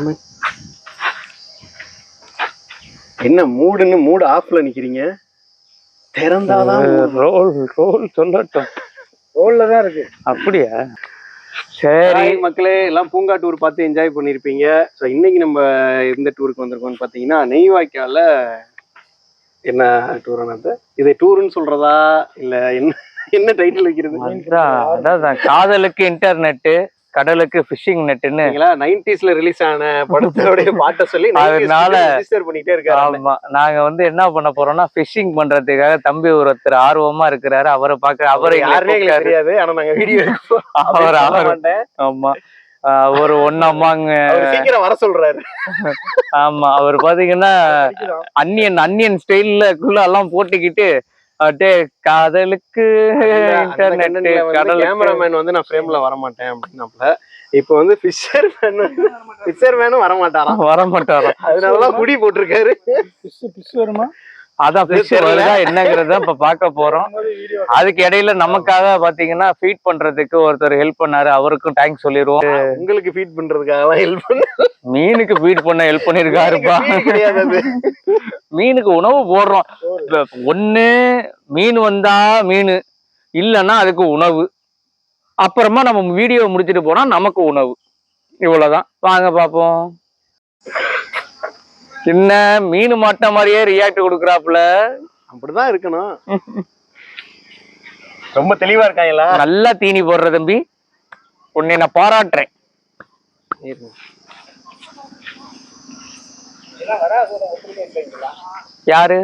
Cameraman என்ன மூடுன்னு மூடு ஆஃப்ல நிக்கிறீங்க? திறந்தாதான் ரோல் சொல்லட்டும். ரோல்ல தான் இருக்கு. அப்படியா? சரி மக்களே, எல்லாம் பூங்கா டூர் பார்த்து என்ஜாய் பண்ணிருப்பீங்க. ஸோ இன்னைக்கு நம்ம எந்த டூருக்கு வந்திருக்கோம்னு பார்த்தீங்கன்னா, நெய்வாய்க்கால என்ன டூர்னு இதை டூர்னு சொல்றதா இல்ல என்ன என்ன டைட்டில் வைக்கிறது? அதான் காதலுக்கு இன்டர்நெட், கடலுக்கு ஃபிஷிங் நெட்னு 90s ரிலீஸ் ஆன படத்தோட பாட்டை சொல்லி அதனால ரெஜிஸ்டர் பண்ணிட்டே இருக்காரு. ஆமா, நாங்க என்ன பண்ண போறோம்னா ஃபிஷிங் பண்றதுக்காக தம்பி ஒருத்தர் ஆர்வமா இருக்கிறாரு. அவரை பார்க்க அவரை யாருனே தெரியாது, ஆனா நாங்க வீடியோ ஆமா ஒரு ஒன்னம்மாங்க சீக்கிரம் வர சொல்றாரு. ஆமா, அவர் பாத்தீங்கன்னா அன்னியன் ஸ்டைல்ல எல்லாம் போட்டுக்கிட்டு அப்படியே காதலுக்கு இன்டர்நெட் கடல் கேமராமேன் வந்து நான் ஃப்ரேம்ல வர மாட்டேன் அப்படின்னாப்ல. இப்போ வந்து ஃபிஷர் மேனும் வர மாட்டாராம். அதனாலதான் குடி போட்டிருக்காரு. ஃபிஷ் வருமா? அதான் ஃபிஷ் வருதா என்னங்கறத இப்ப பார்க்க போறோம். அதுக்கு இடையில நமக்காக பாத்தீங்கன்னா ஃபீட் பண்றதுக்கு ஒருத்தர் ஹெல்ப் பண்ணாரு. அவருக்கும் தேங்க்ஸ் சொல்லிடுவோம். உங்களுக்கு ஃபீட் பண்றதுக்காக ஹெல்ப் பண்ண, மீனுக்கு ஃபீட் பண்ண ஹெல்ப் பண்ணிருக்காருப்பா. மீனுக்கு உணவு போடுறோம். ஒண்ணு மீன் வந்தா மீன், இல்லைன்னா அதுக்கு உணவு. அப்புறமா நம்ம வீடியோ முடிச்சுட்டு போனா நமக்கு உணவு. இவ்வளவுதான். வாங்க பாப்போம். என்ன மீன் மாட்ட மாதிரியே ரியாக்ட் கொடுக்குறாப்புல. அப்படிதான் இருக்கணும். ரொம்ப தெளிவா இருக்காங்களா? நல்லா தீனி போடுற தம்பி, உன்னை நான் பாராட்டுறேன். யாரு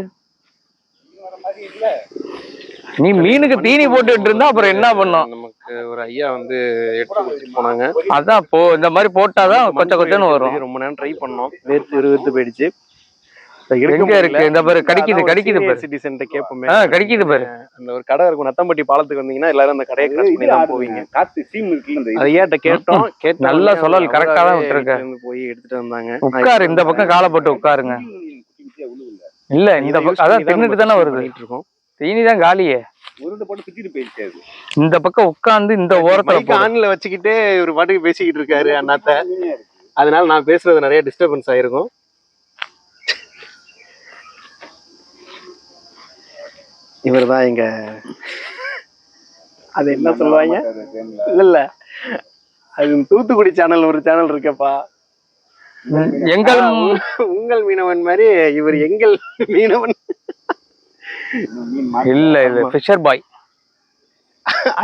நீ மீனுக்கு தீனி போட்டுட்டு இருந்தா அப்புறம் என்ன பண்ணும்? நமக்கு ஒரு ஐயா வந்து எடுத்து போனாங்க. அதான் இந்த மாதிரி போட்டாதான் கொஞ்சம் வரும். ரொம்ப நேரம் ட்ரை பண்ணோம், வேர்த்து போயிடுச்சு. எங்க இருக்கு இந்த பாரு, கடிக்குது பாரு. சிட்டிசன்ட்ட கேப்போமே, கடிக்குது பாரு. அந்த ஒரு கடை இருக்கும் நத்தம்பட்டி பாலத்துக்கு வந்தீங்கன்னா எல்லாரும் அந்த கடையை கிராஸ் பண்ணி தான் போவீங்க. காத்து சீம் இருக்குல்ல, ஐயாட்ட கேட்டோம். நல்லா சொல்லல், கரெக்டா தான் விட்டுருக்க. போய் எடுத்துட்டு வந்தாங்க. உட்காரு, இந்த பக்கம் காலை போட்டு உட்காருங்க. இல்ல இந்த பக்கம் அதான் தின்னுட்டு தானே வருது. தீனி தான் காலியே. இந்த பக்கம் உட்கார்ந்து இந்த ஓரத்துல ஆன்ல வச்சுக்கிட்டு ஒரு பாட்டுக்கு பேசிக்கிட்டு இருக்காரு அண்ணாத்த. அதனால நான் பேசுறது நிறைய டிஸ்டர்பன்ஸ் ஆயிருக்கும். இவர் தான் எங்க, அது என்ன சொல்லுவாங்க, இல்ல அது தூத்துக்குடி சேனல் ஒரு சேனல் இருக்கப்பா, எங்கள் உங்கள் மீனவன் மாதிரி இவர் எங்கள் மீனவன். இல்ல fisher boy.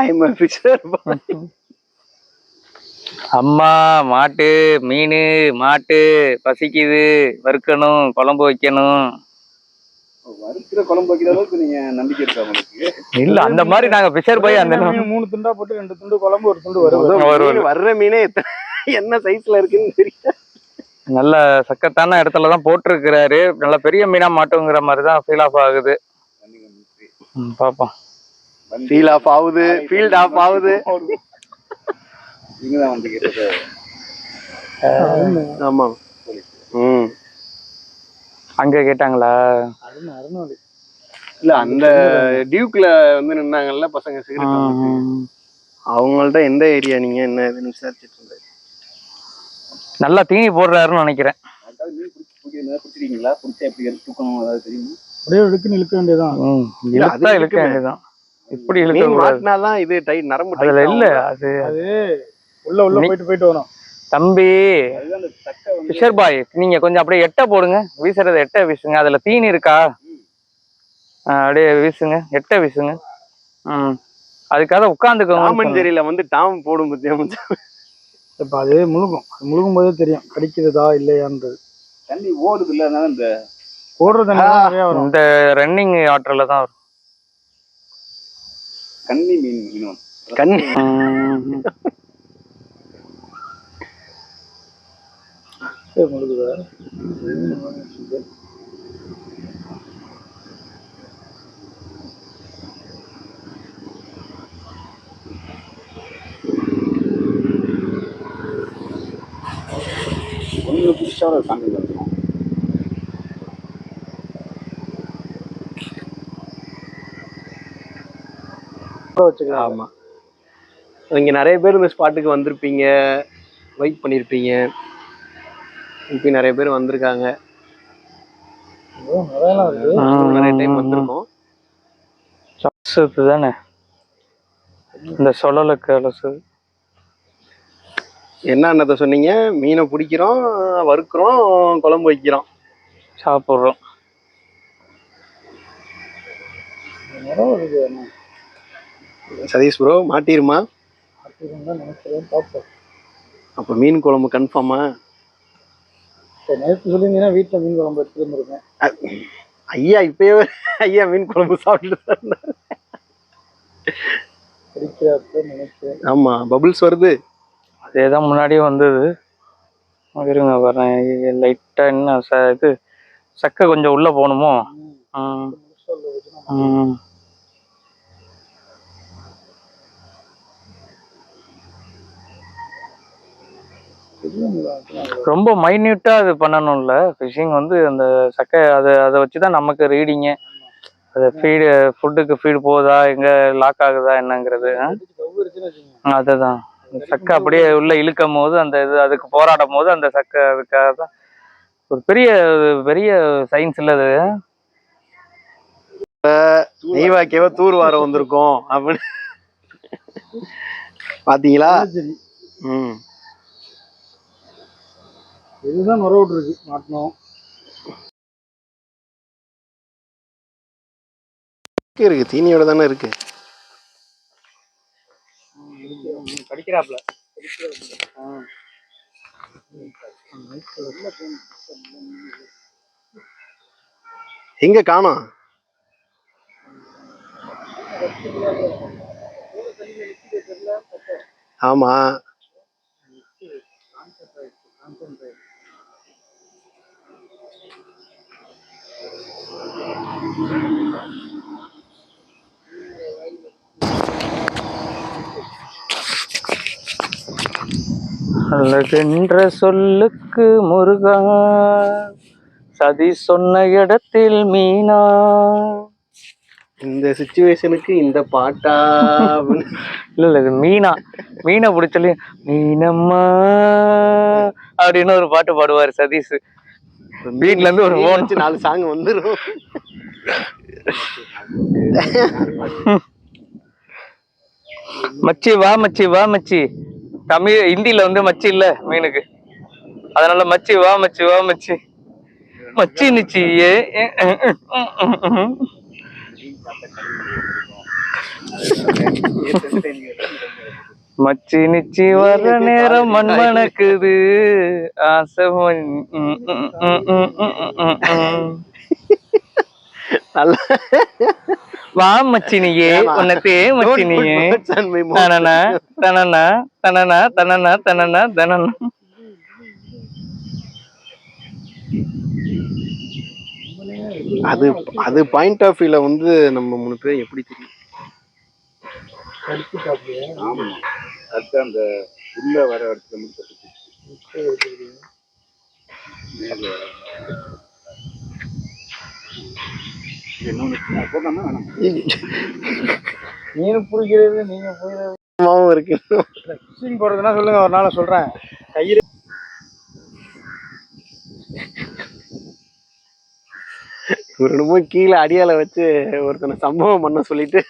I am a fisher boy. அம்மா மாட்டு மீன் மாட்டு பசிக்குது, வறுக்கணும், குழம்பு வைக்கணும். வறுக்கிற குழம்பு வைக்கிற அளவுக்கு நீங்க நம்பிக்கை இருக்கா உங்களுக்கு? இல்ல அந்த மாதிரி நாங்க ஃபிஷர் பாய். அந்த 3 துண்டா போட்டு 2 துண்டு குழம்பு, 1 துண்டு வரும். வர்ற மீனே என்ன சைஸ்ல இருக்குன்னு தெரியும். நல்ல சக்கத்தான இடத்துலதான் போட்டிருக்கிறாரு. நல்ல பெரிய மீனா மாட்டுங்கிற மாதிரிதான் ஃபீல் ஆஃப் ஆகுது. பாப்போம். ஃபீல் ஆஃப் ஆகுது, ஃபீல்ட் ஆஃப் ஆகுது. ஆமா. அங்க கேட்டாங்களா? இல்ல அந்த டியூக்ல வந்து நின்னாங்கல்ல பசங்க சிகரெட், அவங்கள்ட்ட எந்த ஏரியா நீங்க என்ன இதுன்னு விசாரிச்சுட்டு இருந்தாரு. நல்லா தீனி போடுறாருன்னு நினைக்கிறேன். இழுக்க வேண்டியதான். இப்படி இழுக்கனாதான் இது டைட் நரம்பு அதுல இல்ல. அது உள்ள போயிட்டு வரும் தம்பி. ஃபிஷர் பாய், நீங்க கொஞ்சம் அப்படியே எட்ட போடுங்க, வீசுறத எட்ட வீசுங்க. அதுல தீனி இருக்கா? அப்படியே வீசுங்க, எட்ட வீசுங்க. அதுக்காக உட்காந்துக்கோங்க. தெரியல வந்து டாம் போடும் பத்தியா. இப்ப அது முழுகும் போதே தெரியும் கடிக்கிறதா இல்லையான்றது. தண்ணி ஓடுது இல்ல, அதனால இந்த ஓடுற தண்ணி நிறைய வரும். இந்த ரன்னிங் வாட்டர்ல தான் வரும். கன்னி மீன் கன்னி. முழுகுதா? ஒண்ணு புதுசாக சாமி வந்துடும். ஆமா, இங்க நிறைய பேர் இந்த ஸ்பாட்டுக்கு வந்திருப்பீங்க, வெயிட் பண்ணிருப்பீங்க. இப்போ நிறைய பேர் வந்திருக்காங்க. நிறையலாம் இருக்கு. நிறைய டைம் வந்திருக்கோம். தானே இந்த சொல்லலுக்கு அலசு. என்னன்னதை சொன்னீங்க? மீனை பிடிக்கிறோம், வறுக்கிறோம், குழம்பு வைக்கிறோம், சாப்பிட்றோம். சதீஷ் ப்ரோ மாட்டிருமா? நினைக்கிறேன், பார்ப்போம். அப்போ மீன் குழம்பு கன்ஃபார்மா? நேற்று சொல்லியிருந்தீங்கன்னா வீட்டில் மீன் குழம்பு எடுத்துட்டு வந்துருக்கேன். ஐயா இப்பயே ஐயா மீன் குழம்பு சாப்பிட்டு நினைக்கிறேன். ஆமா, பபுள்ஸ் வருது. அதேதான் முன்னாடியே வந்தது. இருங்க வரேன். லைட்டாக என்ன இது சக்கை கொஞ்சம் உள்ளே போகணுமோ? ரொம்ப மைன்யூட்டாக அது பண்ணணும்ல ஃபிஷிங் வந்து. அந்த சக்கை அதை வச்சு தான் நமக்கு ரீடிங்கு. அது ஃபுட்டுக்கு ஃபீடு போகுதா, எங்கே லாக் ஆகுதா என்னங்கிறது. அதுதான் சக்கை அப்படியே உள்ள இழுக்கும் போது அந்த இது அதுக்கு போராடும் போது அந்த சக்கை அதுக்காக தான் ஒரு பெரிய பெரிய சயின்ஸ் இல்லை அது. நெய்வாக்கியவ தூர் வார வந்திருக்கோம் அப்படின்னு பாத்தீங்களா? இதுதான் மரவுட் இருக்கு மாட்டணும். இருக்கு தீனியோட தானே இருக்கு. படிக்கிறாப்ல. எங்க காணோம்? ஆமா, அழகென்ற சொல்லுக்கு முருகா, சதி சொன்ன இடத்தில் மீனா. இந்த சிச்சுவேஷனுக்கு இந்த பாட்டா? இல்ல இது மீனை பிடிச்சலி மீனம்மா அப்படின்னு ஒரு பாட்டு பாடுவாரு சதீஷ். வீட்டுல இருந்து ஒரு போன் 4 சாங் வந்துடும். மச்சி வா மச்சி வா மச்சி. தமிழ் ஹிந்தியில வந்து மச்சி இல்ல மீனுக்கு, அதனால மச்சி வா மச்சி வா மச்சி. மச்சி நிச்சி மச்சி நிச்சி வர்ற நேரம் மண்மணக்குது ஆசை. வா மச்சினியே உன்னத்தே மச்சினியே தனனா தனனா தனனா தனனா தனனா தனனா. அது அது பாயிண்ட் ஆஃப் வியூல வந்து நம்ம 3 பேர் எப்படி தெரியும்? அந்த உள்ள வர இடத்துல மீன் பிடிக்கிறது நீங்க போயிடும் இருக்கு. ஃபிஷிங் போறதுன்னா சொல்லுங்க, ஒரு நாள் சொல்றேன். கயிறு என்னமோ கீழே அடியால வச்சு ஒருத்தனை சம்பவம் பண்ண சொல்லிட்டு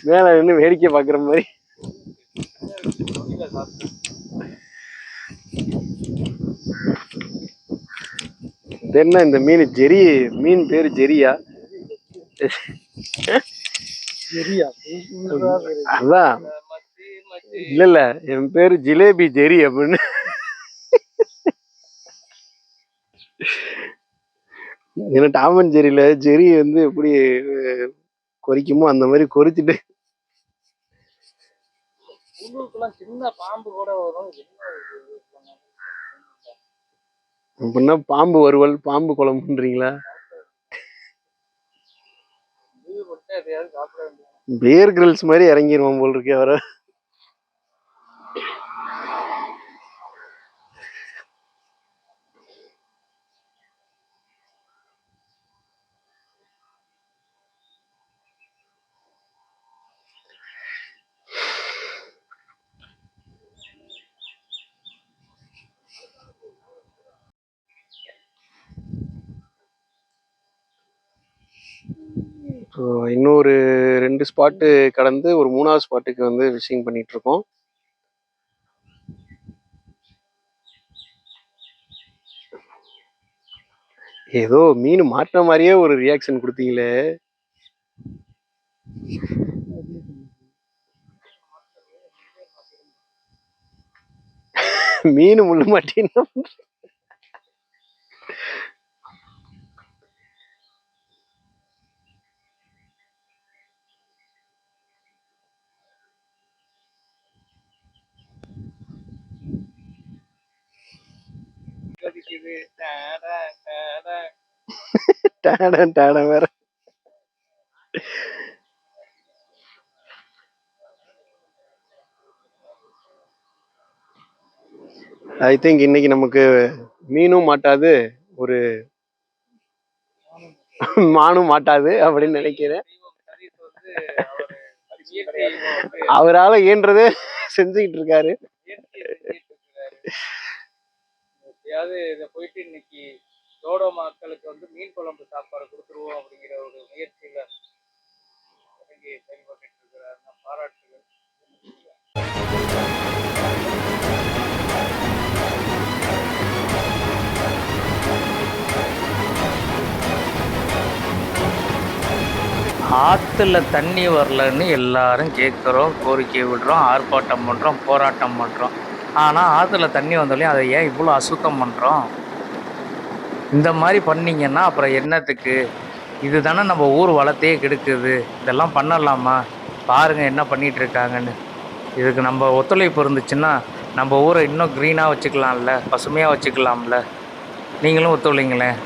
மேல நின்று வேடிக்கை பாக்குற மாதிரி. என்ன இந்த மீன் ஜெரி மீன் பேரு ஜெரியா? அதான் இல்ல என் பேரு ஜிலேபி ஜெரி அப்படின்னு. ஏன்னா டாம் அண்ட் ஜெரியில ஜெரி வந்து எப்படி கொறிக்குமோ அந்த மாதிரி கொறிச்சிட்டு சின்ன பாம்பு கூட வரும். அப்படின்னா பாம்பு வறுவல் பாம்பு குழம்புன்றீங்களா? பேர் கிரில்ஸ் மாதிரி இறங்கிடுவோம் போல் இருக்கு அவரை. ஸோ இன்னொரு 2 ஸ்பாட்டு கடந்து ஒரு 3வது ஸ்பாட்டுக்கு வந்து ஃபிஷிங் பண்ணிட்டு இருக்கோம். ஏதோ மீன் மாட்டின மாதிரியே ஒரு ரியாக்ஷன் கொடுத்தீங்களே. மீன் முள்ளு மாட்டின்னா டேடன் டேடன் வேற. ஐ திங்க் இன்னைக்கு நமக்கு மீனும் மாட்டாது, ஒரு மானும் மாட்டாது அப்படின்னு நினைக்கிறேன். அவரால் இயன்றதே செஞ்சுக்கிட்டு இருக்காரு. இதை போயிட்டு இன்னைக்கு தோடோ மக்களுக்கு வந்து மீன் குழம்பு சாப்பாடு கொடுத்துருவோம் அப்படிங்கிற ஒரு முயற்சியில செயல்பட்டு இருக்கிறார். பாராட்டுகள். ஆற்றுல தண்ணி வரலன்னு எல்லாரும் கேட்குறோம், கோரிக்கை விடுறோம், ஆர்ப்பாட்டம் பண்ணுறோம், போராட்டம் பண்ணுறோம். ஆனால் ஆற்றுல தண்ணி வந்தாலையும் அதை ஏன் இவ்வளோ அசுத்தம் பண்ணுறோம்? இந்த மாதிரி பண்ணிங்கன்னா அப்புறம் என்னத்துக்கு? இது தானே நம்ம ஊர் வளத்தையே கெடுக்குது. இதெல்லாம் பண்ணலாமா? பாருங்கள் என்ன பண்ணிகிட்டு இருக்காங்கன்னு. இதுக்கு நம்ம ஒத்துழைப்பு இருந்துச்சுன்னா நம்ம ஊரை இன்னும் க்ரீனாக வச்சுக்கலாம்ல, பசுமையாக வச்சுக்கலாம்ல. நீங்களும் ஒத்துழைங்களேன்.